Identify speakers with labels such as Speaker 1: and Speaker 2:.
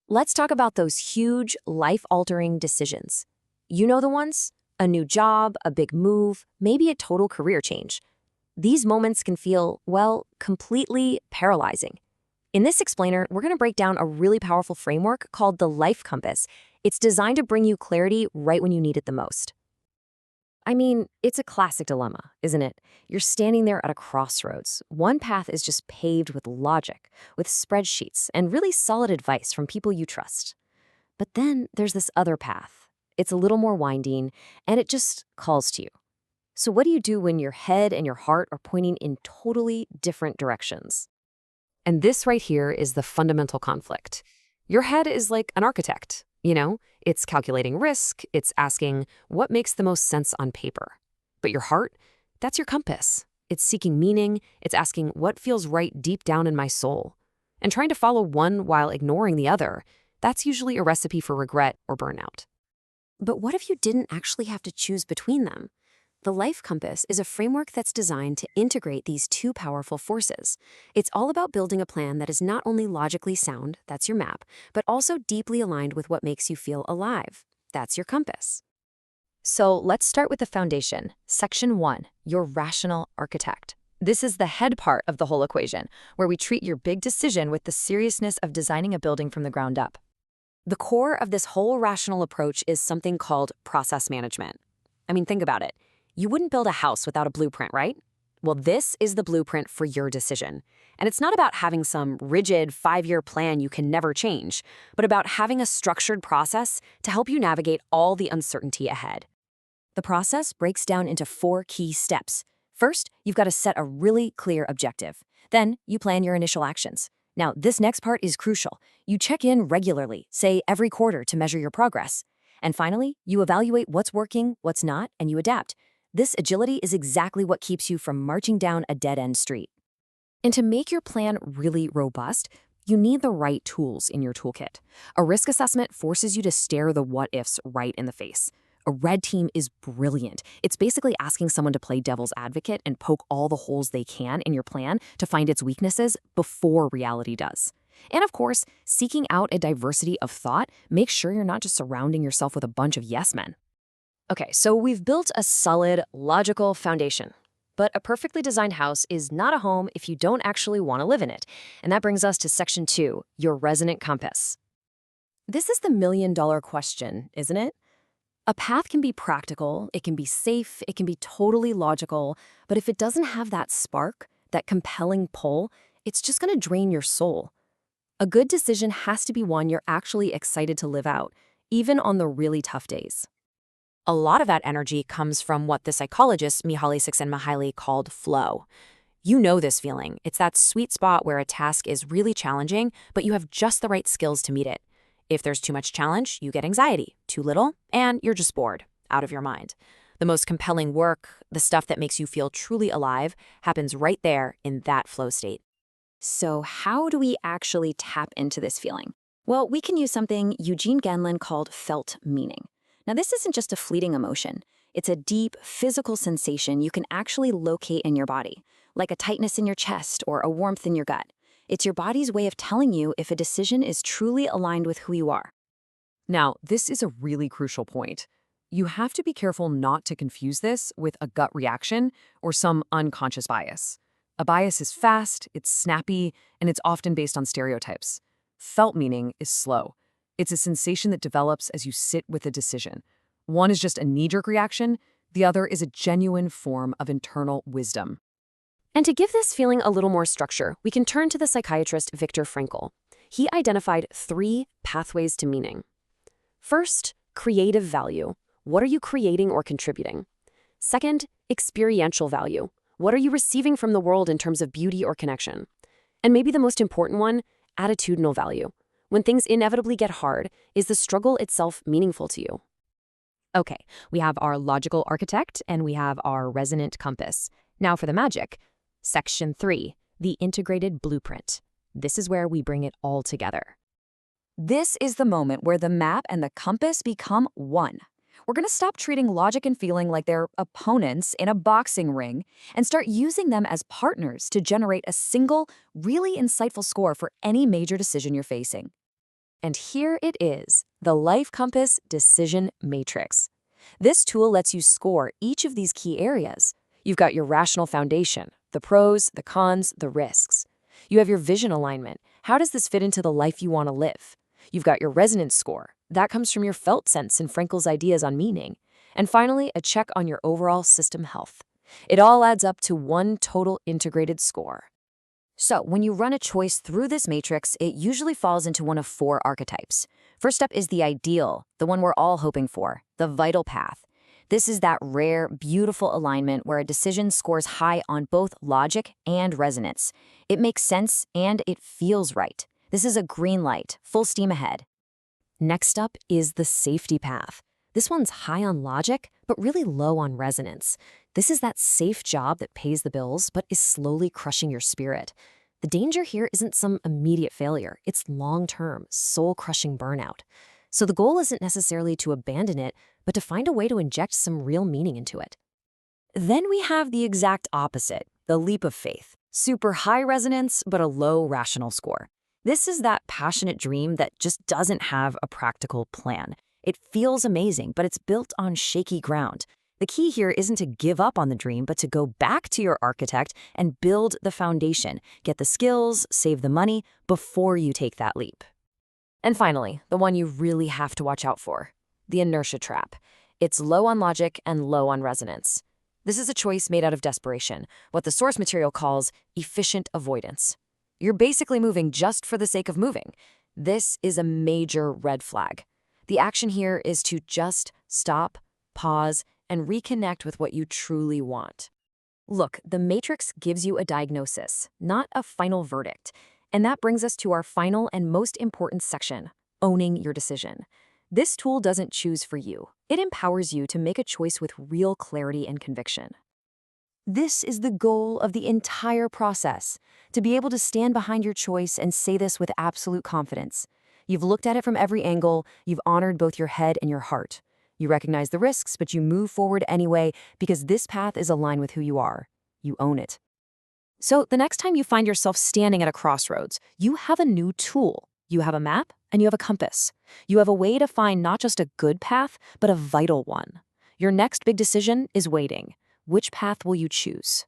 Speaker 1: Let's talk about those huge, life-altering decisions. You know the ones? A new job, a big move, maybe a total career change. These moments can feel, well, completely paralyzing. In this explainer, we're going to break down a really powerful framework called the Life Compass. It's designed to bring you clarity right when you need it the most. I mean, it's a classic dilemma, isn't it? You're standing there at a crossroads. One path is just paved with logic, with spreadsheets, and really solid advice from people you trust. But then there's this other path. It's a little more winding, and it just calls to you. So what do you do when your head and your heart are pointing in totally different directions? And this right here is the fundamental conflict. Your head is like an architect, It's calculating risk, it's asking what makes the most sense on paper. But your heart, that's your compass. It's seeking meaning, it's asking what feels right deep down in my soul. And trying to follow one while ignoring the other, that's usually a recipe for regret or burnout. But what if you didn't actually have to choose between them? The Life Compass is a framework that's designed to integrate these two powerful forces. It's all about building a plan that is not only logically sound, that's your map, but also deeply aligned with what makes you feel alive. That's your compass. So let's start with the foundation. Section 1, your rational architect. This is the head part of the whole equation, where we treat your big decision with the seriousness of designing a building from the ground up. The core of this whole rational approach is something called process management. I mean, think about it. You wouldn't build a house without a blueprint, right? Well, this is the blueprint for your decision. And it's not about having some rigid 5-year plan you can never change, but about having a structured process to help you navigate all the uncertainty ahead. The process breaks down into 4 key steps. First, you've got to set a really clear objective. Then, you plan your initial actions. Now, this next part is crucial. You check in regularly, say every quarter, to measure your progress. And finally, you evaluate what's working, what's not, and you adapt. This agility is exactly what keeps you from marching down a dead-end street. And to make your plan really robust, you need the right tools in your toolkit. A risk assessment forces you to stare the what-ifs right in the face. A red team is brilliant. It's basically asking someone to play devil's advocate and poke all the holes they can in your plan to find its weaknesses before reality does. And of course, seeking out a diversity of thought makes sure you're not just surrounding yourself with a bunch of yes men. Okay, so we've built a solid, logical foundation. But a perfectly designed house is not a home if you don't actually want to live in it. And that brings us to Section 2, your resonant compass. This is the million-dollar question, isn't it? A path can be practical, it can be safe, it can be totally logical, but if it doesn't have that spark, that compelling pull, it's just going to drain your soul. A good decision has to be one you're actually excited to live out, even on the really tough days. A lot of that energy comes from what the psychologists Mihaly Csikszentmihalyi called flow. You know this feeling. It's that sweet spot where a task is really challenging, but you have just the right skills to meet it. If there's too much challenge, you get anxiety. Too little, and you're just bored, out of your mind. The most compelling work, the stuff that makes you feel truly alive, happens right there in that flow state. So how do we actually tap into this feeling? Well, we can use something Eugene Gendlin called felt meaning. Now, this isn't just a fleeting emotion. It's a deep, physical sensation you can actually locate in your body, like a tightness in your chest or a warmth in your gut. It's your body's way of telling you if a decision is truly aligned with who you are. Now, this is a really crucial point. You have to be careful not to confuse this with a gut reaction or some unconscious bias. A bias is fast, it's snappy, and it's often based on stereotypes. Felt meaning is slow. It's a sensation that develops as you sit with a decision. One is just a knee-jerk reaction, the other is a genuine form of internal wisdom. And to give this feeling a little more structure, we can turn to the psychiatrist Viktor Frankl. He identified 3 pathways to meaning. First, creative value. What are you creating or contributing? Second, experiential value. What are you receiving from the world in terms of beauty or connection? And maybe the most important one, attitudinal value. When things inevitably get hard, is the struggle itself meaningful to you? Okay, we have our logical architect and we have our resonant compass. Now for the magic. Section 3, the integrated blueprint. This is where we bring it all together. This is the moment where the map and the compass become one. We're going to stop treating logic and feeling like they're opponents in a boxing ring and start using them as partners to generate a single, really insightful score for any major decision you're facing. And here it is, the Life Compass Decision Matrix. This tool lets you score each of these key areas. You've got your rational foundation, the pros, the cons, the risks. You have your vision alignment. How does this fit into the life you want to live? You've got your resonance score. That comes from your felt sense and Frankel's ideas on meaning. And finally, a check on your overall system health. It all adds up to one total integrated score. So, when you run a choice through this matrix, it usually falls into one of four archetypes. First up is the ideal, the one we're all hoping for, the vital path. This is that rare, beautiful alignment where a decision scores high on both logic and resonance. It makes sense and it feels right. This is a green light, full steam ahead. Next up is the safety path. This one's high on logic, but really low on resonance. This is that safe job that pays the bills, but is slowly crushing your spirit. The danger here isn't some immediate failure. It's long-term, soul-crushing burnout. So the goal isn't necessarily to abandon it, but to find a way to inject some real meaning into it. Then we have the exact opposite, the leap of faith. Super high resonance, but a low rational score. This is that passionate dream that just doesn't have a practical plan. It feels amazing, but it's built on shaky ground. The key here isn't to give up on the dream, but to go back to your architect and build the foundation. Get the skills, save the money before you take that leap. And finally, the one you really have to watch out for, the inertia trap. It's low on logic and low on resonance. This is a choice made out of desperation, what the source material calls efficient avoidance. You're basically moving just for the sake of moving. This is a major red flag. The action here is to just stop, pause, and reconnect with what you truly want. Look, the matrix gives you a diagnosis, not a final verdict. And that brings us to our final and most important section, owning your decision. This tool doesn't choose for you. It empowers you to make a choice with real clarity and conviction. This is the goal of the entire process, to be able to stand behind your choice and say this with absolute confidence. You've looked at it from every angle, you've honored both your head and your heart. You recognize the risks, but you move forward anyway because this path is aligned with who you are. You own it. So the next time you find yourself standing at a crossroads, you have a new tool. You have a map and you have a compass. You have a way to find not just a good path, but a vital one. Your next big decision is waiting. Which path will you choose?